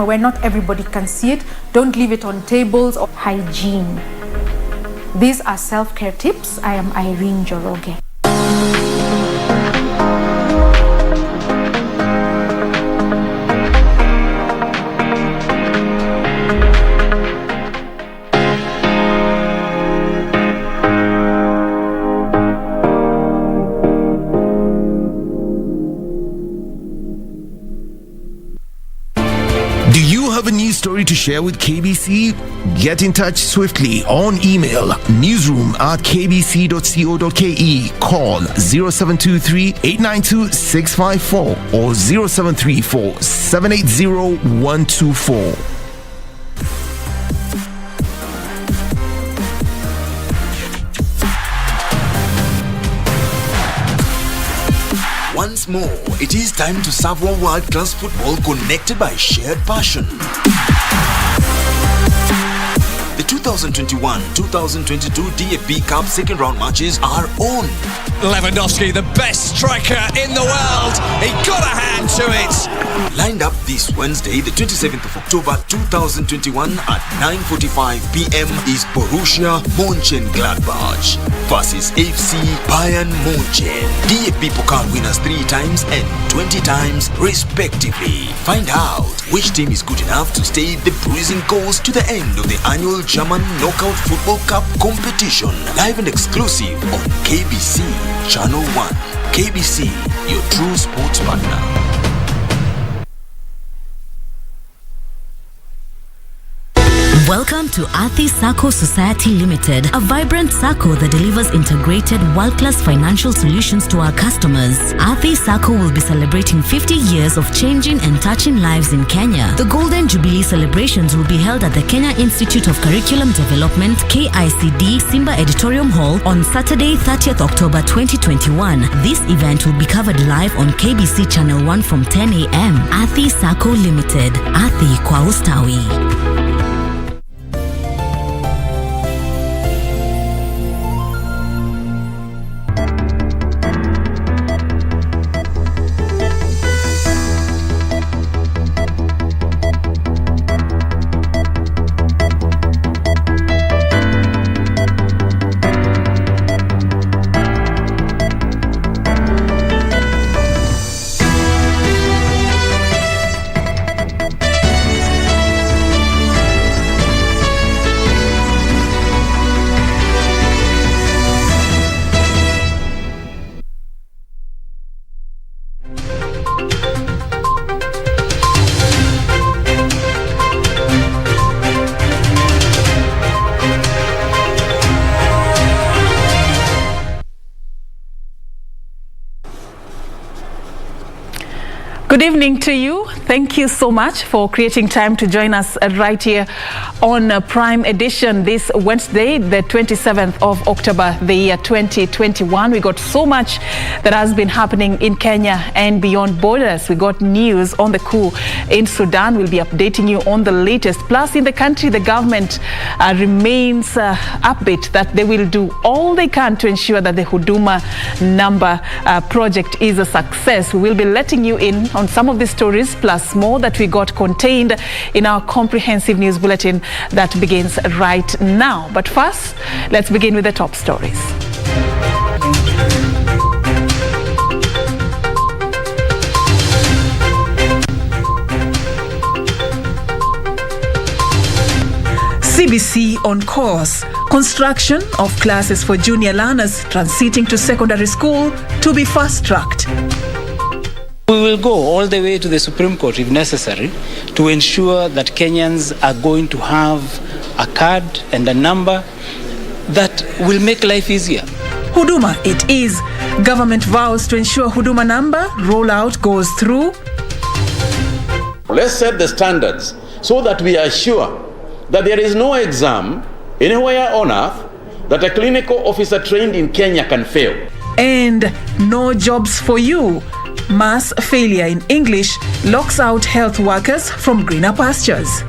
where not everybody can see it. Don't leave it on tables. Or hygiene. These are self-care tips. I am Irene Joroge. Do you have a news story to share with KBC? Get in touch swiftly on email newsroom@kbc.co.ke, call 0723 892 654 or 0734 780 124. Once more, it is time to savor world-class football connected by shared passion. The 2021-2022 DFB Cup second round matches are on. Lewandowski, the best striker in the world. He got a hand to it. Lined up this Wednesday, the 27th of October 2021 at 9:45 p.m. is Borussia Mönchengladbach versus FC Bayern München. DFB Pokal winners 3 times and 20 times respectively. Find out which team is good enough to stay the bruising course to the end of the annual German Knockout Football Cup competition. Live and exclusive on KBC Channel 1. KBC, your true sports partner. Welcome to Athi Sacco Society Limited, a vibrant sacco that delivers integrated world-class financial solutions to our customers. Athi Sacco will be celebrating 50 years of changing and touching lives in Kenya. The Golden Jubilee celebrations will be held at the Kenya Institute of Curriculum Development, KICD, Simba Editorium Hall on Saturday, 30th October 2021. This event will be covered live on KBC Channel 1 from 10 a.m. Athi Sacco Limited. Athi kwa ustawi. Good evening to you. Thank you so much for creating time to join us right here on Prime Edition this Wednesday, the 27th of October, the year 2021. We got so much that has been happening in Kenya and beyond borders. We got news on the coup in Sudan. We'll be updating you on the latest. Plus, in the country, the government remains upbeat that they will do all they can to ensure that the Huduma number project is a success. We will be letting you in on some of the stories, plus more that we got contained in our comprehensive news bulletin that begins right now. But first, let's begin with the top stories. CBC on course. Construction of classes for junior learners transiting to secondary school to be fast-tracked. We will go all the way to the Supreme Court if necessary to ensure that Kenyans are going to have a card and a number that will make life easier. Huduma it is. Government vows to ensure Huduma number rollout goes through. Let's set the standards so that we are sure that there is no exam anywhere on earth that a clinical officer trained in Kenya can fail. And no jobs for you. Mass failure in English locks out health workers from greener pastures.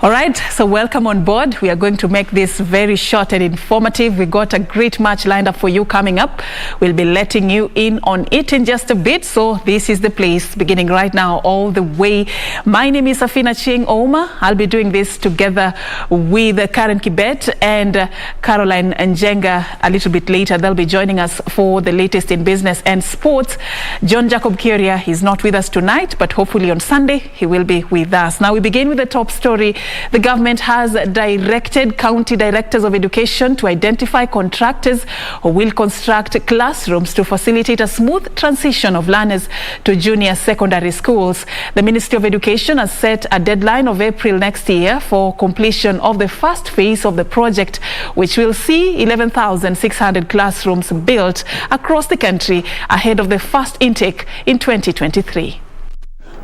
All right, so welcome on board. We are going to make this very short and informative. We got a great match lined up for you coming up. We'll be letting you in on it in just a bit. So this is the place, beginning right now, all the way. My name is Serfine Achieng Ouma. I'll be doing this together with Karen Kibet and Caroline Njenga a little bit later. They'll be joining us for the latest in business and sports. John Jacob Kieria is not with us tonight, but hopefully on Sunday he will be with us. Now we begin with the top story. The government has directed county directors of education to identify contractors who will construct classrooms to facilitate a smooth transition of learners to junior secondary schools. The Ministry of Education has set a deadline of April next year for completion of the first phase of the project, which will see 11,600 classrooms built across the country ahead of the first intake in 2023.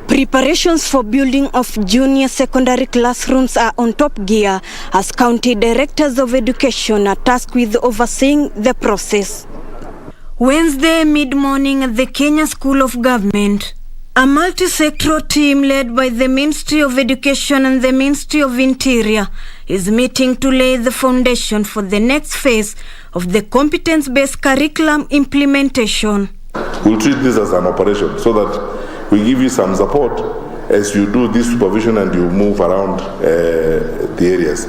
Preparations for building of junior secondary classrooms are on top gear as county directors of education are tasked with overseeing the process. Wednesday mid-morning at the Kenya School of Government, a multi-sectoral team led by the Ministry of Education and the Ministry of Interior is meeting to lay the foundation for the next phase of the competence-based curriculum implementation. We'll treat this as an operation so that we give you some support as you do this supervision and you move around the areas.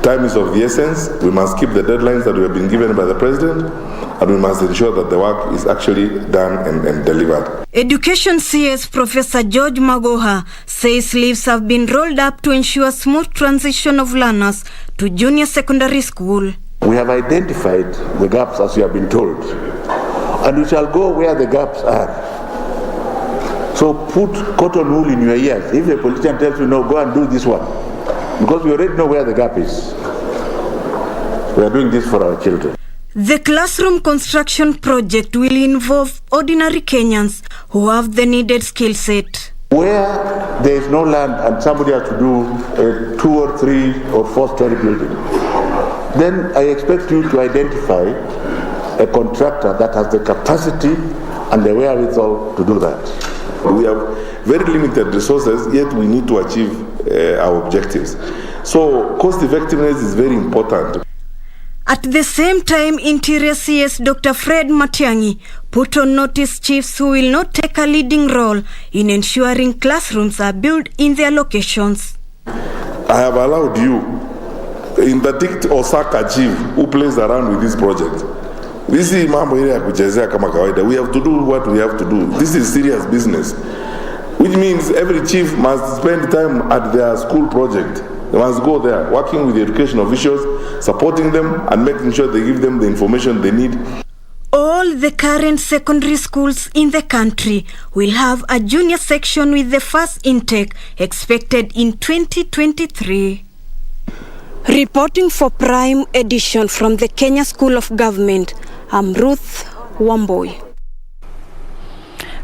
Time is of the essence. We must keep the deadlines that we have been given by the President, and we must ensure that the work is actually done and delivered. Education CS Professor George Magoha says leaves have been rolled up to ensure smooth transition of learners to junior secondary school. We have identified the gaps as we have been told, and we shall go where the gaps are. So put cotton wool in your ears. If a politician tells you no, go and do this one, because we already know where the gap is. We are doing this for our children. The classroom construction project will involve ordinary Kenyans who have the needed skill set. Where there is no land and somebody has to do a 2 or 3 or 4-story building, then I expect you to identify a contractor that has the capacity and the wherewithal to do that. We have very limited resources, yet we need to achieve our objectives. So cost effectiveness is very important. At the same time, Interior CS Dr. Fred Matiang'i put on notice chiefs who will not take a leading role in ensuring classrooms are built in their locations. I have allowed you, interdict Osaka chief who plays around with this project. This is mambo ile ya kuchezea kama kawaida. We have to do what we have to do. This is serious business, which means every chief must spend time at their school project. They must go there, working with the education officials, supporting them and making sure they give them the information they need. All the current secondary schools in the country will have a junior section with the first intake expected in 2023. Reporting for Prime Edition from the Kenya School of Government, I'm Ruth Wamboy.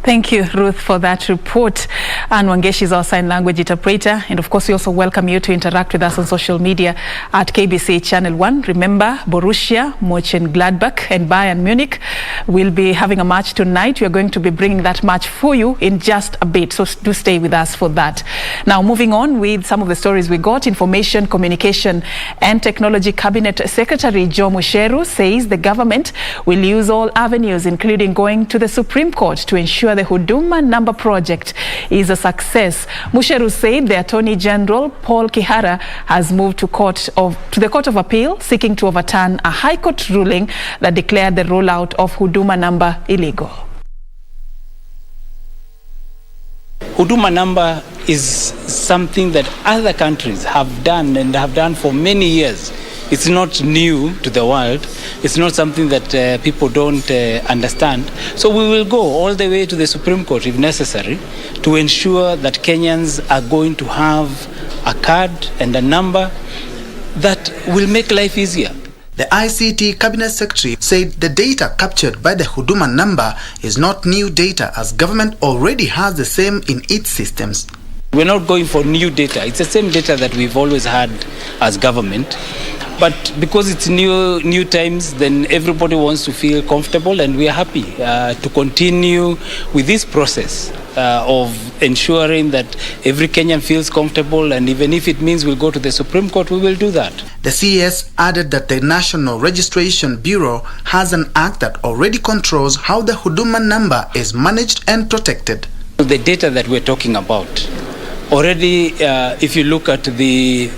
Thank you, Ruth, for that report. And Wangeshi is our sign language interpreter. And of course, we also welcome you to interact with us on social media at KBC Channel 1. Remember, Borussia, Mönchengladbach and Bayern Munich will be having a match tonight. We are going to be bringing that match for you in just a bit. So do stay with us for that. Now, moving on with some of the stories we got. Information, Communication and Technology Cabinet Secretary Joe Musheru says the government will use all avenues, including going to the Supreme Court, to ensure the Huduma Number project is a success. Musheru said the Attorney General Paul Kihara has moved to the Court of Appeal seeking to overturn a High Court ruling that declared the rollout of Huduma Number illegal. Huduma Number is something that other countries have done and have done for many years. It's not new to the world. It's not something that people don't understand. So we will go all the way to the Supreme Court if necessary to ensure that Kenyans are going to have a card and a number that will make life easier. The ICT Cabinet Secretary said the data captured by the Huduma Number is not new data, as government already has the same in its systems. We're not going for new data. It's the same data that we've always had as government. But because it's new times, then everybody wants to feel comfortable, and we are happy to continue with this process of ensuring that every Kenyan feels comfortable, and even if it means we'll go to the Supreme Court, we will do that. The CES added that the National Registration Bureau has an act that already controls how the Huduma number is managed and protected. The data that we're talking about, already if you look at the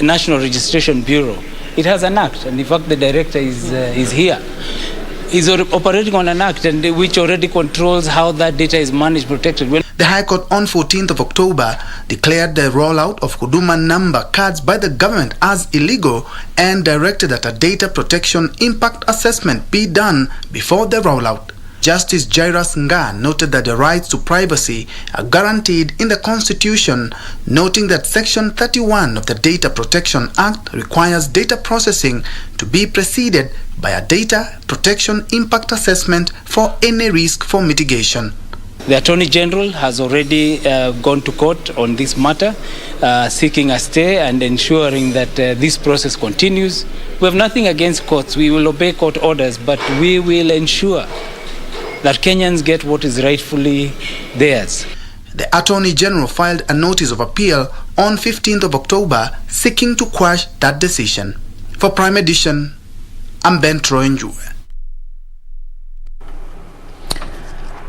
National Registration Bureau, it has an act, and in fact the director is here. He's operating on an act and which already controls how that data is managed, protected. The High Court on 14th of October declared the rollout of Huduma number cards by the government as illegal and directed that a data protection impact assessment be done before the rollout. Justice Jairus Nga noted that the rights to privacy are guaranteed in the Constitution, noting that Section 31 of the Data Protection Act requires data processing to be preceded by a data protection impact assessment for any risk for mitigation. The Attorney General has already gone to court on this matter, seeking a stay and ensuring that this process continues. We have nothing against courts. We will obey court orders, but we will ensure that Kenyans get what is rightfully theirs. The Attorney General filed a notice of appeal on 15th of October seeking to quash that decision. For Prime Edition, I'm Ben Troenjue.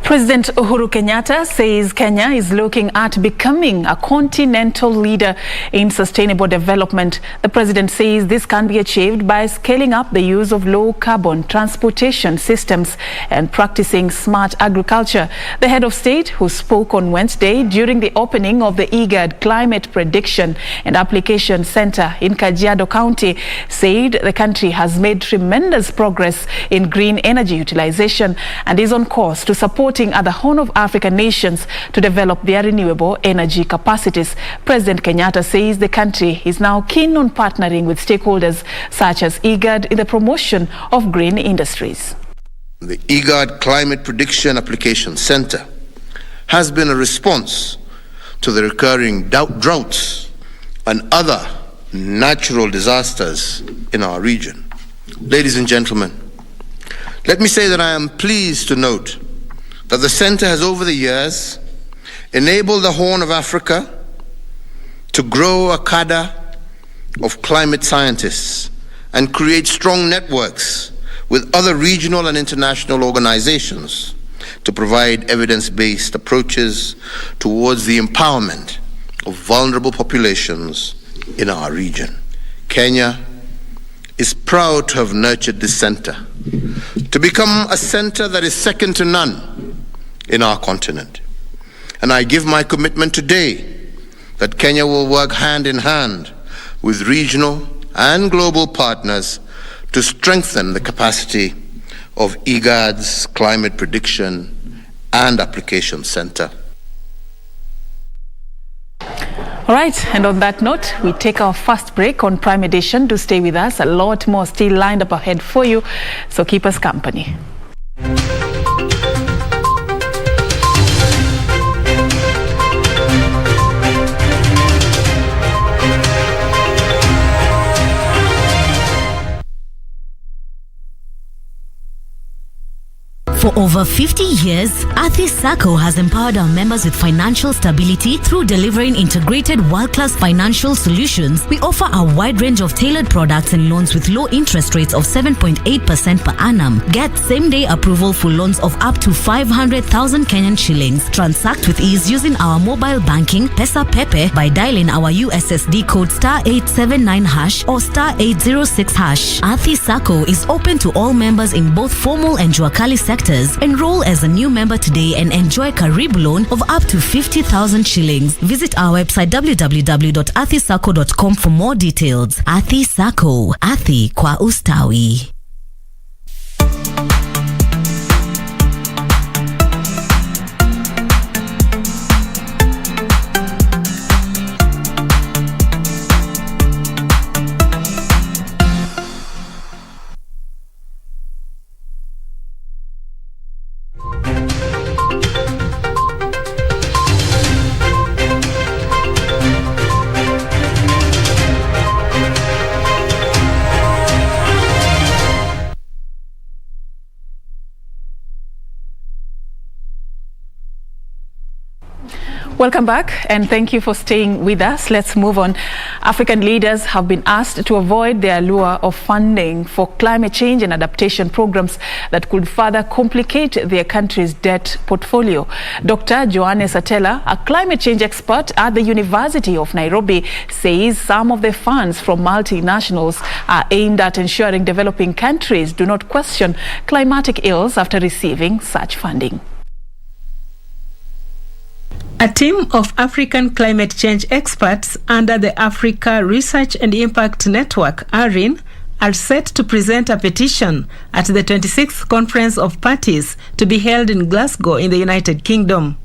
President Uhuru Kenyatta says Kenya is looking at becoming a continental leader in sustainable development. The president says this can be achieved by scaling up the use of low-carbon transportation systems and practicing smart agriculture. The head of state, who spoke on Wednesday during the opening of the IGAD Climate Prediction and Application Center in Kajiado County, said the country has made tremendous progress in green energy utilization and is on course to support other Horn of Africa nations to develop their renewable energy capacities. President Kenyatta says the country is now keen on partnering with stakeholders such as IGAD in the promotion of green industries. The IGAD Climate Prediction Application Center has been a response to the recurring droughts and other natural disasters in our region. Ladies and gentlemen, let me say that I am pleased to note that the center has over the years enabled the Horn of Africa to grow a cadre of climate scientists and create strong networks with other regional and international organizations to provide evidence-based approaches towards the empowerment of vulnerable populations in our region. Kenya is proud to have nurtured this center to become a center that is second to none in our continent. And I give my commitment today that Kenya will work hand in hand with regional and global partners to strengthen the capacity of IGAD's Climate Prediction and Application Center. All right, and on that note, we take our first break on Prime Edition. Do stay with us. A lot more still lined up ahead for you, so keep us company. For over 50 years, Athi Sacco has empowered our members with financial stability through delivering integrated world-class financial solutions. We offer a wide range of tailored products and loans with low interest rates of 7.8% per annum. Get same-day approval for loans of up to 500,000 Kenyan shillings. Transact with ease using our mobile banking, Pesa Pepe, by dialing our USSD code *879# or *806#. Athi Sacco is open to all members in both formal and Juakali sectors. Enroll as a new member today and enjoy Karibu loan of up to 50,000 shillings. Visit our website www.athisacco.com for more details. Athi Sacco, Athi kwa ustawi. Welcome back, and thank you for staying with us. Let's move on. African leaders have been asked to avoid the allure of funding for climate change and adaptation programs that could further complicate their country's debt portfolio. Dr. Johannes Atela, a climate change expert at the University of Nairobi, says some of the funds from multinationals are aimed at ensuring developing countries do not question climatic ills after receiving such funding. A team of African climate change experts under the Africa Research and Impact Network, ARIN, are set to present a petition at the 26th Conference of Parties to be held in Glasgow in the United Kingdom.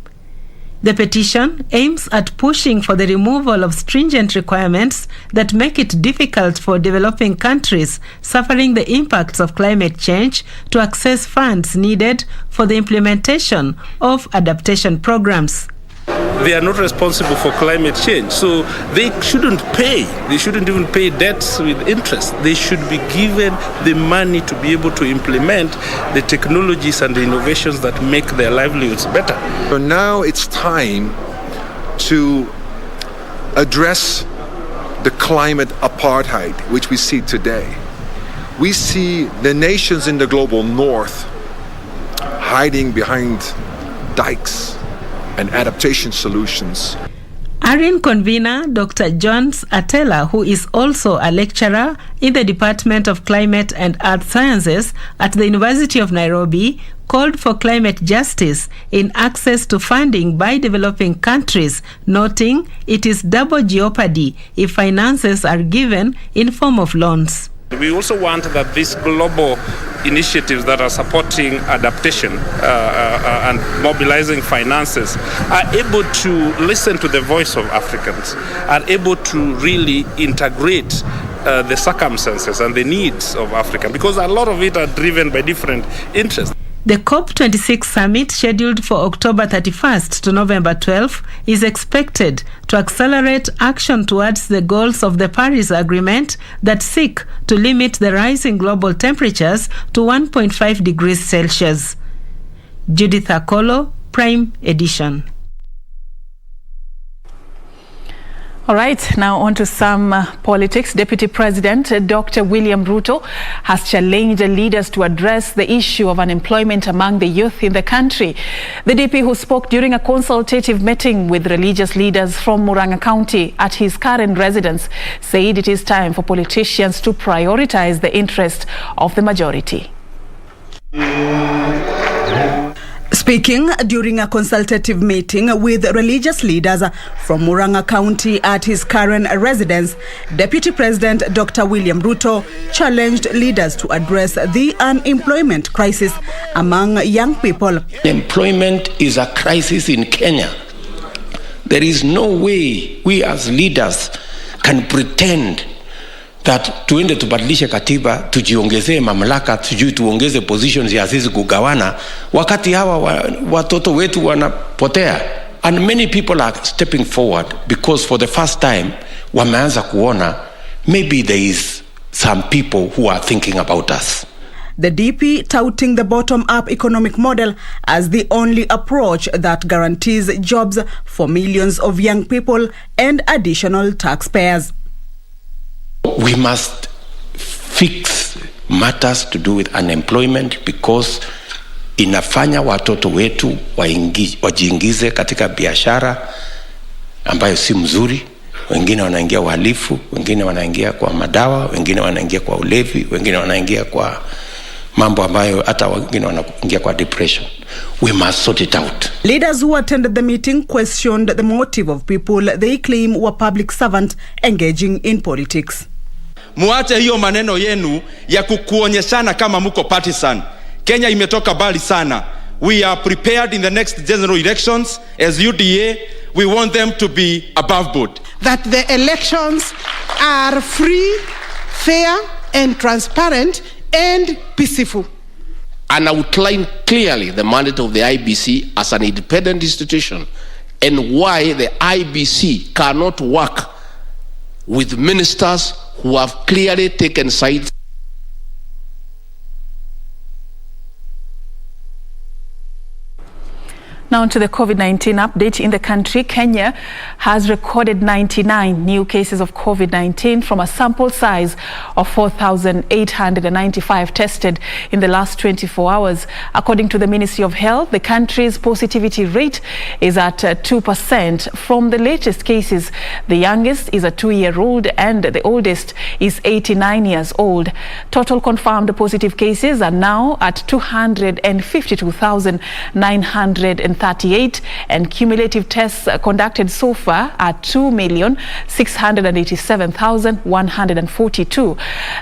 The petition aims at pushing for the removal of stringent requirements that make it difficult for developing countries suffering the impacts of climate change to access funds needed for the implementation of adaptation programs. They are not responsible for climate change, so they shouldn't pay. They shouldn't even pay debts with interest. They should be given the money to be able to implement the technologies and the innovations that make their livelihoods better. So now it's time to address the climate apartheid which we see today. We see the nations in the global north hiding behind dikes and adaptation solutions. ARIN convener Dr. Johannes Atela, who is also a lecturer in the Department of Climate and Earth Sciences at the University of Nairobi, called for climate justice in access to funding by developing countries, noting it is double jeopardy if finances are given in form of loans. We also want that these global initiatives that are supporting adaptation and mobilizing finances are able to listen to the voice of Africans, are able to really integrate the circumstances and the needs of Africa, because a lot of it are driven by different interests. The COP26 summit, scheduled for October 31st to November 12th, is expected to accelerate action towards the goals of the Paris Agreement that seek to limit the rise in global temperatures to 1.5 degrees Celsius. Judith Akolo, Prime Edition. All right, now on to some politics. Deputy President Dr. William Ruto has challenged leaders to address the issue of unemployment among the youth in the country. The DP, who spoke during a consultative meeting with religious leaders from Murang'a County at his current residence, said it is time for politicians to prioritize the interest of the majority. Speaking during a consultative meeting with religious leaders from Murang'a County at his current residence, Deputy President Dr. William Ruto challenged leaders to address the unemployment crisis among young people. Employment is a crisis in Kenya. There is no way we as leaders can pretend that tuende tubadilishe katiba, tujiongezee mamlaka, tuongeze positions ya sisi kugawana, wakati hawa watoto wetu wanapotea. And many people are stepping forward because for the first time wameanza kuona maybe there is some people who are thinking about us. The DP touting the bottom-up economic model as the only approach that guarantees jobs for millions of young people and additional taxpayers. We must fix matters to do with unemployment because inafanya watoto wetu wajiingize katika biashara ambayo si mzuri. Wengine wanaingia uhalifu, wengine wanaingia kwa madawa, wengine wanaingia kwa ulevi, wengine wanaingia kwa mambo ambayo hata wengine wanaingia kwa depression. We must sort it out. Leaders who attended the meeting questioned the motive of people they claim were public servants engaging in politics. Muache hiyo maneno yenu ya kukuonyeshana kama muko partisan. Kenya imetoka bali sana. We are prepared in the next general elections as UDA. We want them to be above board. That the elections are free, fair and transparent and peaceful. And outline clearly the mandate of the IBC as an independent institution and why the IBC cannot work with ministers who have clearly taken sides. Now to the COVID-19 update in the country. Kenya has recorded 99 new cases of COVID-19 from a sample size of 4,895 tested in the last 24 hours. According to the Ministry of Health, the country's positivity rate is at 2%. From the latest cases, the youngest is a 2-year-old and the oldest is 89 years old. Total confirmed positive cases are now at 252,938 and cumulative tests conducted so far are 2,687,142.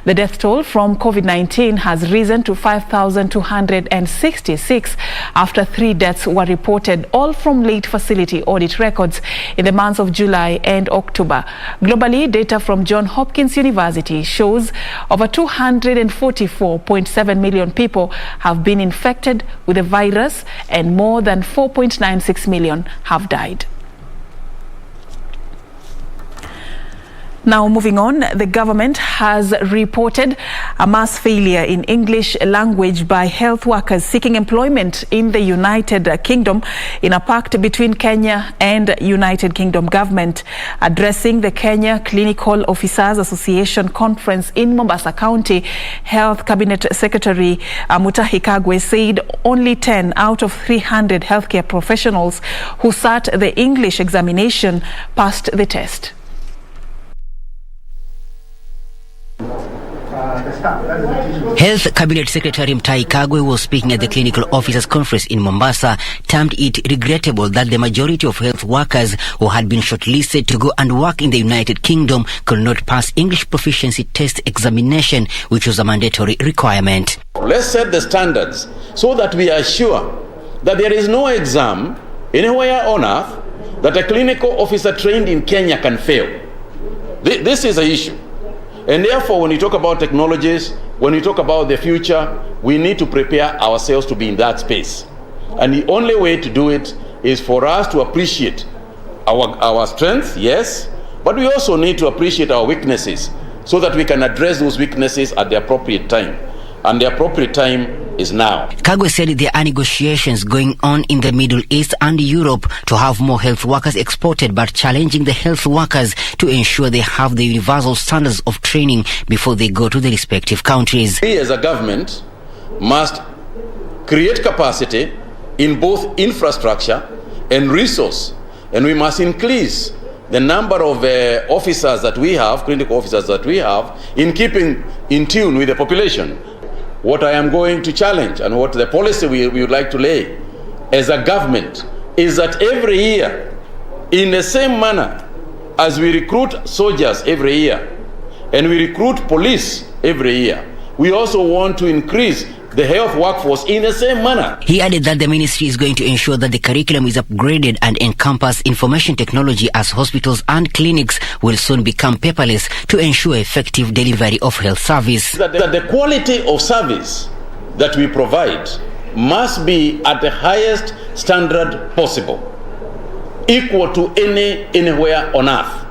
The death toll from COVID-19 has risen to 5,266 after 3 deaths were reported, all from late facility audit records in the months of July and October. Globally, data from Johns Hopkins University shows over 244.7 million people have been infected with the virus and more than 4.96 million have died. Now moving on, the government has reported a mass failure in English language by health workers seeking employment in the United Kingdom in a pact between Kenya and United Kingdom government. Addressing the Kenya Clinical Officers Association conference in Mombasa County, Health Cabinet Secretary Mutahi Kagwe said only 10 out of 300 healthcare professionals who sat the English examination passed the test. Health Cabinet Secretary Mutahi Kagwe was speaking at the Clinical Officers Conference in Mombasa, termed it regrettable that the majority of health workers who had been shortlisted to go and work in the United Kingdom could not pass English proficiency test examination, which was a mandatory requirement. Let's set the standards so that we are sure that there is no exam anywhere on earth that a clinical officer trained in Kenya can fail. This is an issue. And therefore, when we talk about technologies, when we talk about the future, we need to prepare ourselves to be in that space. And the only way to do it is for us to appreciate our strengths, yes, but we also need to appreciate our weaknesses so that we can address those weaknesses at the appropriate time. And the appropriate time is now. Kagwe said there are negotiations going on in the Middle East and Europe to have more health workers exported, but challenging the health workers to ensure they have the universal standards of training before they go to the respective countries. We as a government must create capacity in both infrastructure and resource, and we must increase the number of officers that we have, clinical officers that we have, in keeping in tune with the population. What I am going to challenge and what the policy we would like to lay as a government is that every year, in the same manner as we recruit soldiers every year and we recruit police every year, we also want to increase the health workforce in the same manner. He added that the ministry is going to ensure that the curriculum is upgraded and encompass information technology, as hospitals and clinics will soon become paperless, to ensure effective delivery of health service. That the quality of service that we provide must be at the highest standard possible, equal to anywhere on earth.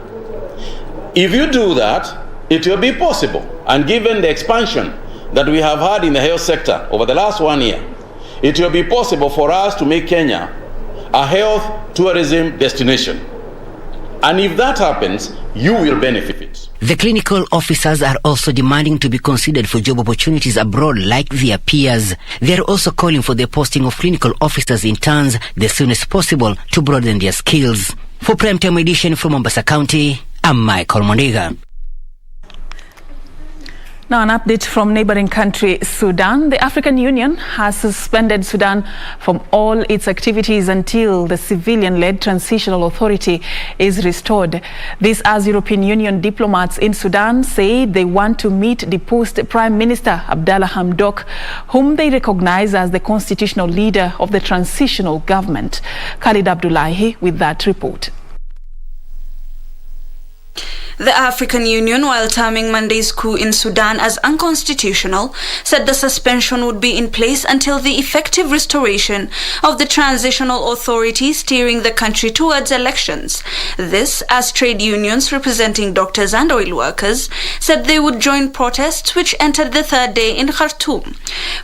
If you do that, it will be possible. And given the expansion that we have had in the health sector over the last 1 year, it will be possible for us to make Kenya a health tourism destination. And if that happens, you will benefit. The clinical officers are also demanding to be considered for job opportunities abroad like their peers. They are also calling for the posting of clinical officers interns the soonest possible to broaden their skills. For Primetime Edition from Mombasa County, I'm Michael Mondiga. Now, an update from neighboring country Sudan. The African Union has suspended Sudan from all its activities until the civilian-led transitional authority is restored. This as European Union diplomats in Sudan say they want to meet deposed Prime Minister Abdallah Hamdok, whom they recognize as the constitutional leader of the transitional government. Khalid Abdullahi with that report. The African Union, while terming Monday's coup in Sudan as unconstitutional, said the suspension would be in place until the effective restoration of the transitional authority steering the country towards elections. This, as trade unions representing doctors and oil workers said they would join protests which entered the third day in Khartoum.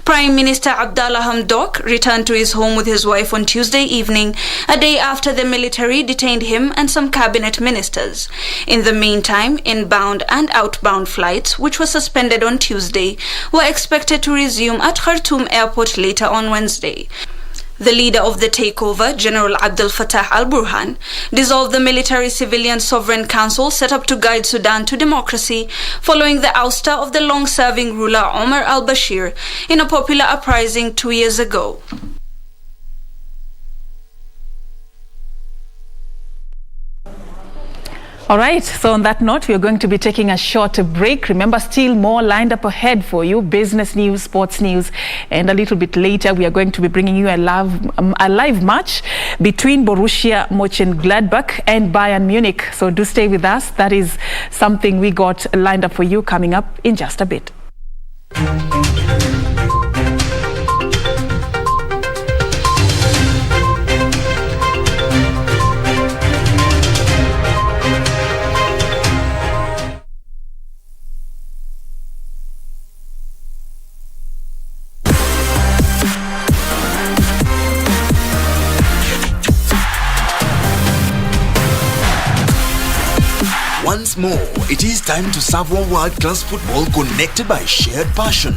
Prime Minister Abdallah Hamdok returned to his home with his wife on Tuesday evening, a day after the military detained him and some cabinet ministers. In the meantime, inbound and outbound flights, which were suspended on Tuesday, were expected to resume at Khartoum airport later on Wednesday. The leader of the takeover, General Abdel Fattah al-Burhan, dissolved the military-civilian sovereign council set up to guide Sudan to democracy following the ouster of the long-serving ruler Omar al-Bashir in a popular uprising 2 years ago. All right, so on that note, we are going to be taking a short break. Remember, still more lined up ahead for you, business news, sports news, and a little bit later, we are going to be bringing you a live match between Borussia Mönchengladbach and Bayern Munich. So do stay with us. That is something we got lined up for you coming up in just a bit. Once more, it is time to savor world-class football connected by shared passion.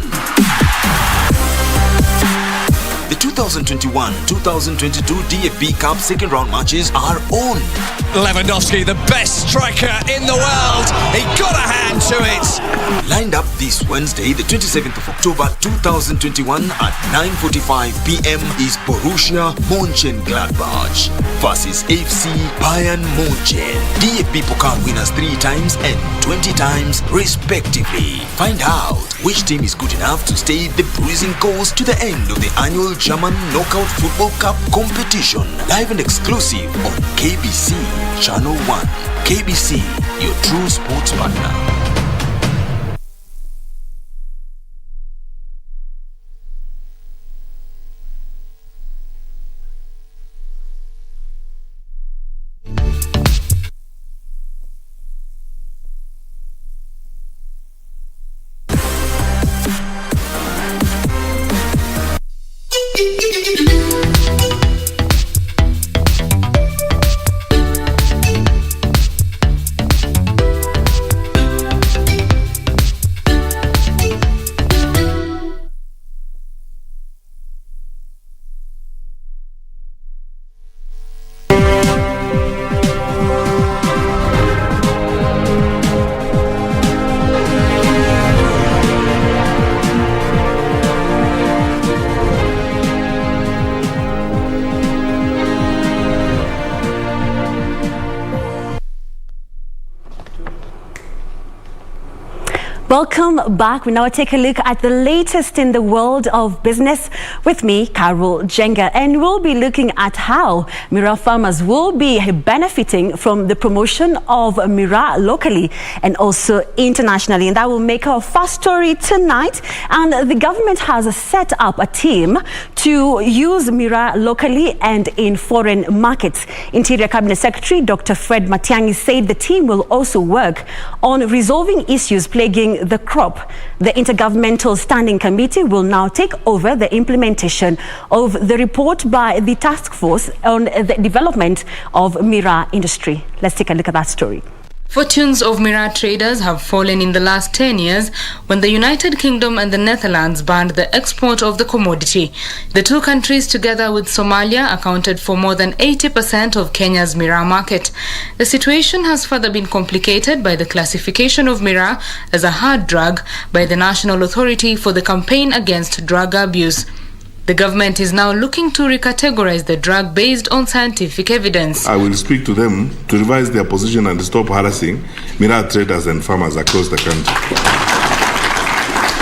The 2021-2022 DFB Cup second round matches are on. Lewandowski, the best striker in the world. He got a hand to it. Lined up this Wednesday, the 27th of October 2021 at 9:45 p.m. is Borussia Mönchengladbach versus FC Bayern München. DFB Pokal winners 3 times and 20 times respectively. Find out which team is good enough to stay the bruising course to the end of the annual German Knockout Football Cup competition. Live and exclusive on KBC Channel 1. KBC, your true sports partner. Welcome back. We now take a look at the latest in the world of business with me, Carol Jenga, and we'll be looking at how Miraa farmers will be benefiting from the promotion of Miraa locally and also internationally, and that will make our first story tonight. And the government has set up a team to use Miraa locally and in foreign markets. Interior Cabinet Secretary Dr. Fred Matiang'i said the team will also work on resolving issues plaguing the crop. The Intergovernmental Standing Committee will now take over the implementation of the report by the task force on the development of Miraa industry. Let's take a look at that story. Fortunes of Miraa traders have fallen in the last 10 years when the United Kingdom and the Netherlands banned the export of the commodity. The two countries, together with Somalia, accounted for more than 80% of Kenya's Miraa market. The situation has further been complicated by the classification of Miraa as a hard drug by the National Authority for the Campaign Against Drug Abuse. The government is now looking to recategorize the drug based on scientific evidence. I will speak to them to revise their position and stop harassing Miraa traders and farmers across the country.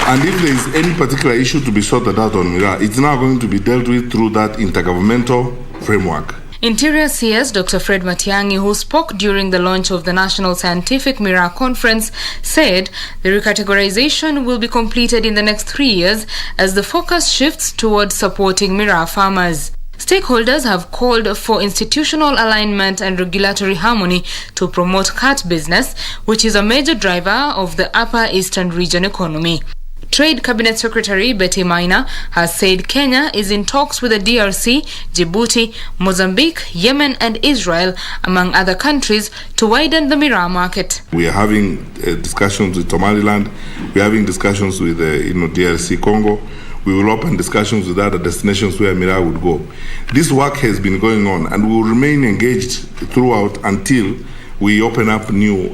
And if there is any particular issue to be sorted out on Miraa, it's now going to be dealt with through that intergovernmental framework. Interior CS Dr. Fred Matiang'i, who spoke during the launch of the National Scientific Mirror Conference, said the recategorization will be completed in the next 3 years as the focus shifts towards supporting mirror farmers. Stakeholders have called for institutional alignment and regulatory harmony to promote cat business, which is a major driver of the Upper Eastern Region economy. Trade Cabinet Secretary Betty Maina has said Kenya is in talks with the DRC, Djibouti, Mozambique, Yemen and Israel, among other countries, to widen the mirror market. We are having discussions with Somaliland. We are having discussions with DRC Congo. We will open discussions with other destinations where mirror would go. This work has been going on and we will remain engaged throughout until we open up new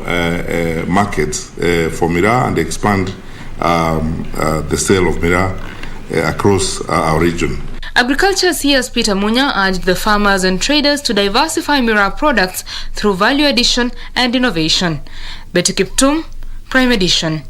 markets for mirror and expand the sale of mirror across our region. Agriculture CS Peter Munya urged the farmers and traders to diversify mirror products through value addition and innovation. Betty Kiptum, Prime Edition.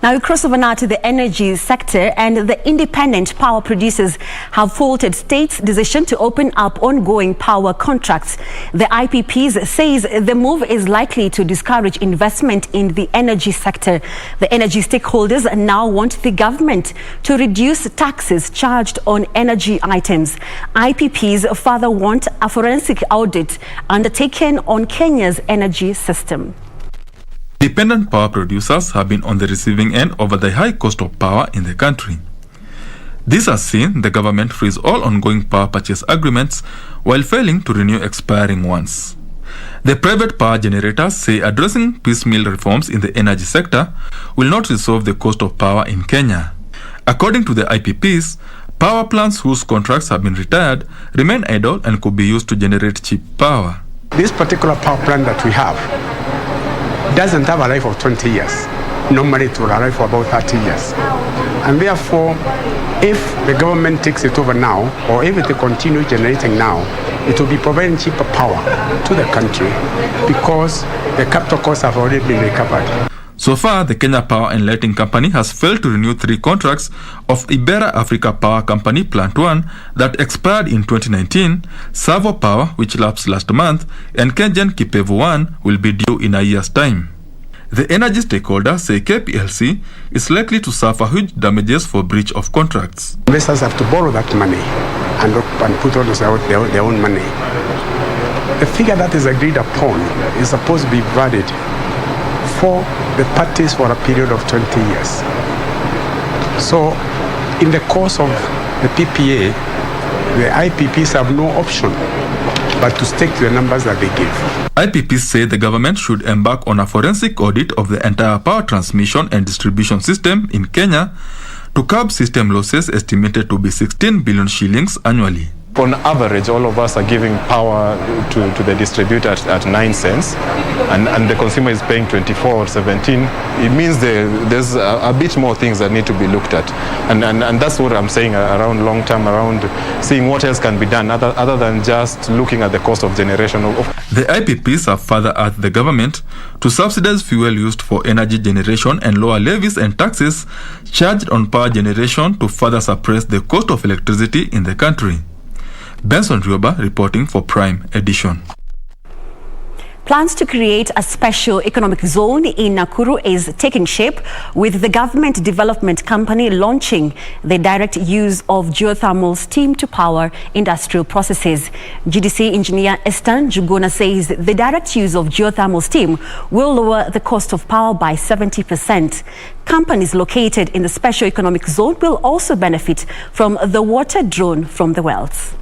Now we cross over now to the energy sector, and the independent power producers have faulted state's decision to open up ongoing power contracts. The IPPs says the move is likely to discourage investment in the energy sector. The energy stakeholders now want the government to reduce taxes charged on energy items. IPPs further want a forensic audit undertaken on Kenya's energy system. Independent power producers have been on the receiving end over the high cost of power in the country. This has seen the government freeze all ongoing power purchase agreements while failing to renew expiring ones. The private power generators say addressing piecemeal reforms in the energy sector will not resolve the cost of power in Kenya. According to the IPPs, power plants whose contracts have been retired remain idle and could be used to generate cheap power. This particular power plant that we have doesn't have a life of 20 years. Normally it will arrive for about 30 years. And therefore, if the government takes it over now, or if it continues generating now, it will be providing cheaper power to the country because the capital costs have already been recovered. So far, the Kenya Power and Lighting Company has failed to renew 3 contracts of Ibera Africa Power Company Plant 1 that expired in 2019, Savo Power, which lapsed last month, and Kengen Kipevu 1 will be due in a year's time. The energy stakeholders say KPLC is likely to suffer huge damages for breach of contracts. Investors have to borrow that money and put on their own money. The figure that is agreed upon is supposed to be valid for the parties for a period of 20 years. So, in the course of the PPA, the IPPs have no option but to stick to the numbers that they give. IPPs say the government should embark on a forensic audit of the entire power transmission and distribution system in Kenya to curb system losses estimated to be 16 billion shillings annually. On average, all of us are giving power to the distributor at 9 cents, and the consumer is paying 24 or 17. It means there's a bit more things that need to be looked at. And that's what I'm saying around long term, around seeing what else can be done other than just looking at the cost of generation. The IPPs have further asked the government to subsidize fuel used for energy generation and lower levies and taxes charged on power generation to further suppress the cost of electricity in the country. Benson Rioba reporting for Prime Edition. Plans to create a special economic zone in Nakuru is taking shape, with the government development company launching the direct use of geothermal steam to power industrial processes. GDC engineer Esther Njuguna says the direct use of geothermal steam will lower the cost of power by 70%. Companies located in the special economic zone will also benefit from the water drawn from the wells.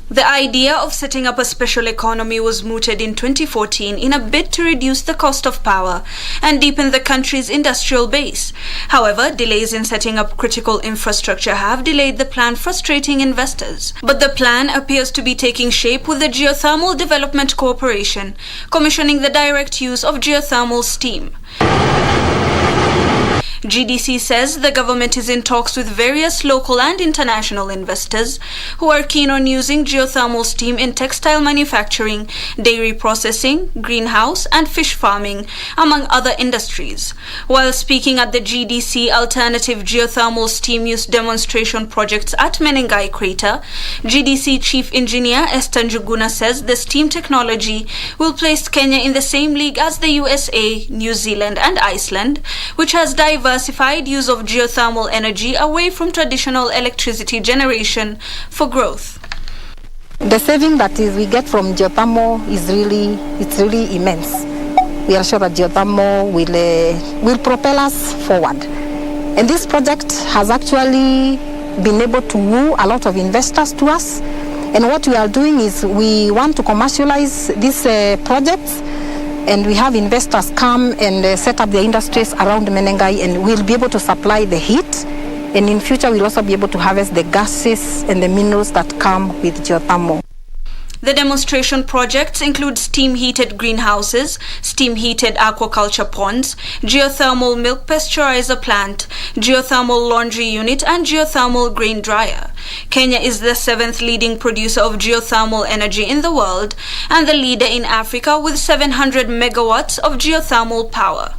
The idea of setting up a special economy was mooted in 2014 in a bid to reduce the cost of power and deepen the country's industrial base. However, delays in setting up critical infrastructure have delayed the plan, frustrating investors. But the plan appears to be taking shape, with the Geothermal Development Corporation commissioning the direct use of geothermal steam. GDC says the government is in talks with various local and international investors who are keen on using geothermal steam in textile manufacturing, dairy processing, greenhouse and fish farming, among other industries. While speaking at the GDC Alternative Geothermal Steam Use Demonstration Projects at Menengai Crater, GDC Chief Engineer Esther Njuguna says the steam technology will place Kenya in the same league as the USA, New Zealand and Iceland, which has diversified use of geothermal energy away from traditional electricity generation for growth. The saving that we get from geothermal is really immense. We are sure that geothermal will propel us forward. And this project has actually been able to woo a lot of investors to us. And what we are doing is we want to commercialize these projects, and we have investors come and set up their industries around Menengai, and we'll be able to supply the heat. And in future, we'll also be able to harvest the gases and the minerals that come with geothermal. The demonstration projects include steam-heated greenhouses, steam-heated aquaculture ponds, geothermal milk pasteurizer plant, geothermal laundry unit and geothermal grain dryer. Kenya is the 7th leading producer of geothermal energy in the world and the leader in Africa with 700 megawatts of geothermal power.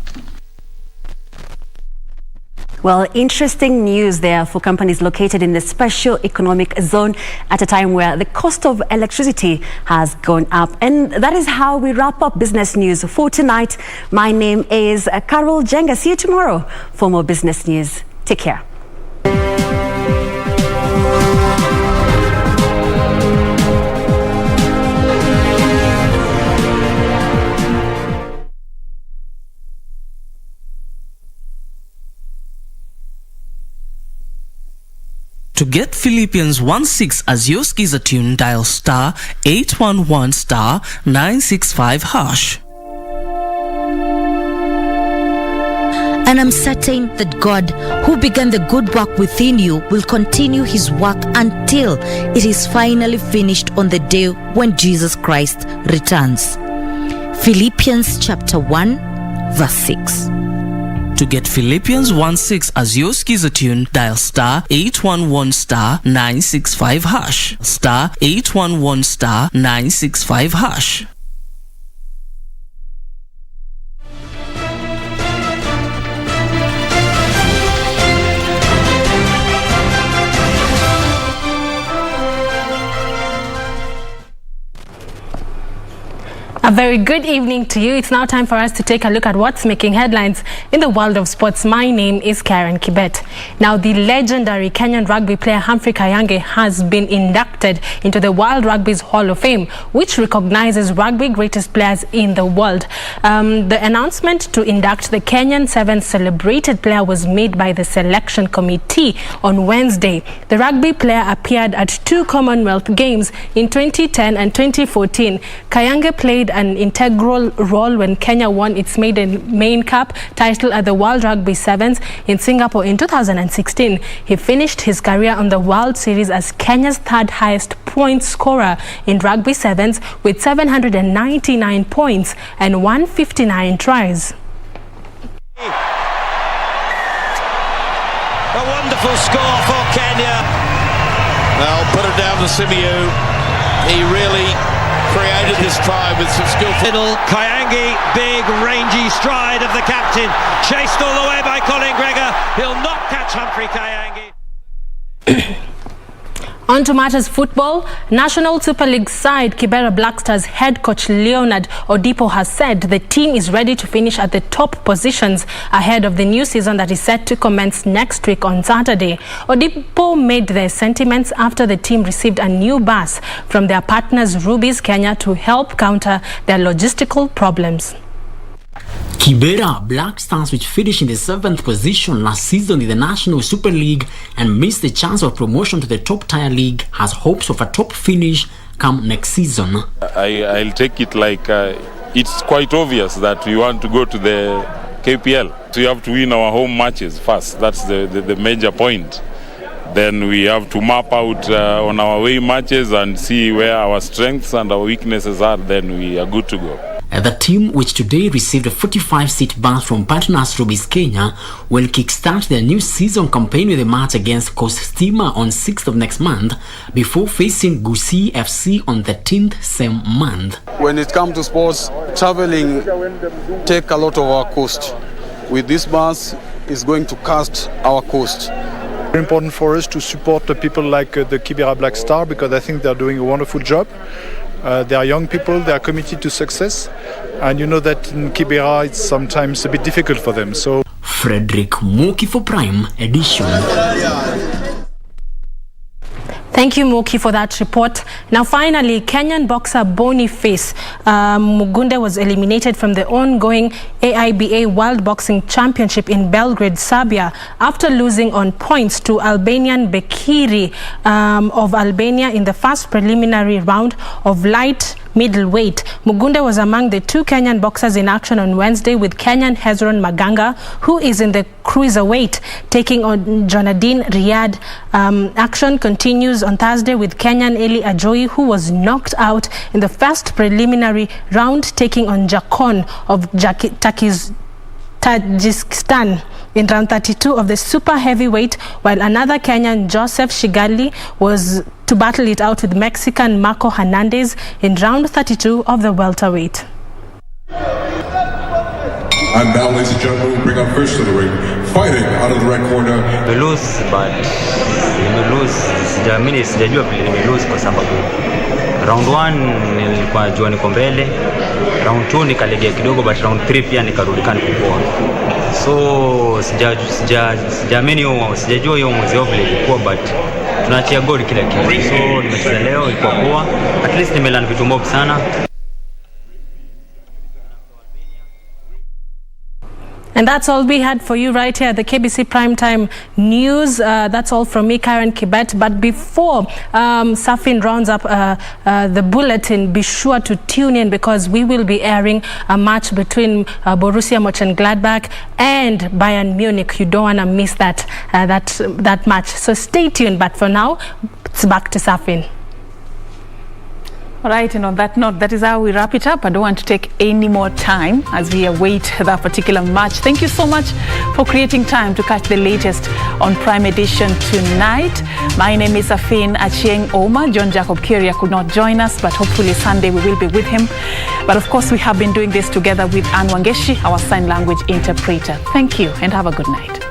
Well, interesting news there for companies located in the special economic zone at a time where the cost of electricity has gone up. And that is how we wrap up business news for tonight. My name is Carol Jenga. See you tomorrow for more business news. Take care. To get Philippians 1/6 as your Skiza tune, dial star 811 star 965 hash. And I'm certain that God, who began the good work within you, will continue his work until it is finally finished on the day when Jesus Christ returns. Philippians chapter 1 verse 6. To get Philippians 1/6 as your Skiza tune, dial star 811 star 965 hash. Star 811 star 965 hash. A very good evening to you. It's now time for us to take a look at what's making headlines in the world of sports. My name is Karen Kibet. Now, the legendary Kenyan rugby player Humphrey Khayange has been inducted into the World Rugby's Hall of Fame, which recognizes rugby greatest players in the world. The announcement to induct the Kenyan 7th celebrated player was made by the selection committee on Wednesday. The rugby player appeared at 2 Commonwealth Games in 2010 and 2014. Khayange played an integral role when Kenya won its main cup title at the World Rugby Sevens in Singapore in 2016. He finished his career on the World Series as Kenya's 3rd highest point scorer in Rugby Sevens with 799 points and 159 tries. A wonderful score for Kenya. Well, put it down to Simiyu. He really created this try with some skillful. Khayange, big rangy stride of the captain, chased all the way by Colin Gregor. He'll not catch Humphrey Khayange. On to matters football. National Super League side Kibera Black Stars head coach Leonard Odipo has said the team is ready to finish at the top positions ahead of the new season that is set to commence next week on Saturday. Odipo made their sentiments after the team received a new bus from their partners Rubies Kenya to help counter their logistical problems. Kibera Black Stars, which finished in the 7th position last season in the National Super League and missed the chance of promotion to the top tier league, has hopes of a top finish come next season. I'll take it like it's quite obvious that we want to go to the KPL. So we have to win our home matches first. That's the major point. Then we have to map out on our away matches and see where our strengths and our weaknesses are. Then we are good to go. The team, which today received a 45-seat bus from partners Rubis Kenya, will kickstart their new season campaign with a match against Coast Stima on 6th of next month before facing Gusii FC on 13th same month. When it comes to sports, traveling take a lot of our cost. With this bus, it's going to cast our cost. Very important for us to support the people like the Kibera Black Star, because I think they're doing a wonderful job. They are young people, they are committed to success, and you know that in Kibera it's sometimes a bit difficult for them. So Frederick Moki for Prime Edition. Thank you, Moki, for that report. Now, finally, Kenyan boxer Boniface Mugunde was eliminated from the ongoing AIBA World Boxing Championship in Belgrade, Serbia, after losing on points to Albanian Bekiri of Albania in the first preliminary round of light middleweight. Mugunde was among the 2 Kenyan boxers in action on Wednesday, with Kenyan Hezron Maganga, who is in the cruiserweight, taking on Jonadine Riyad. Action continues on Thursday with Kenyan Eli Ajoyi, who was knocked out in the first preliminary round, taking on Jakon of Tajikistan in round 32 of the super heavyweight, while another Kenyan, Joseph Shigali, was to battle it out with Mexican Marco Hernandez in round 32 of the welterweight. And now, ladies and gentlemen, we bring up first to the ring, fighting out of the red corner. We lose, but sijajua vile nimelose kwa sababu round 1 nilikuwa jua niko mbele, round 2 nikalegea kidogo, but round 3 pia nikarudikana kupoa. So sijajua hiyo mwezi vile ilikuwa, but tunaachia goal kila kitu. So nimecheza leo, ilikuwa poa, at least nimelan vitu mob sana. And that's all we had for you right here at the KBC Primetime News. That's all from me, Karen Kibet. But before Serfine rounds up the bulletin, be sure to tune in, because we will be airing a match between Borussia Mönchengladbach and Bayern Munich. You don't want to miss that match. So stay tuned. But for now, it's back to Serfine. All right, and on that note, that is how we wrap it up. I don't want to take any more time as we await that particular match. Thank you so much for creating time to catch the latest on Prime Edition tonight. My name is Serfine Achieng Ouma. John Jacob Kiria could not join us, but hopefully Sunday we will be with him. But of course, we have been doing this together with Anne Wangeshi, our sign language interpreter. Thank you and have a good night.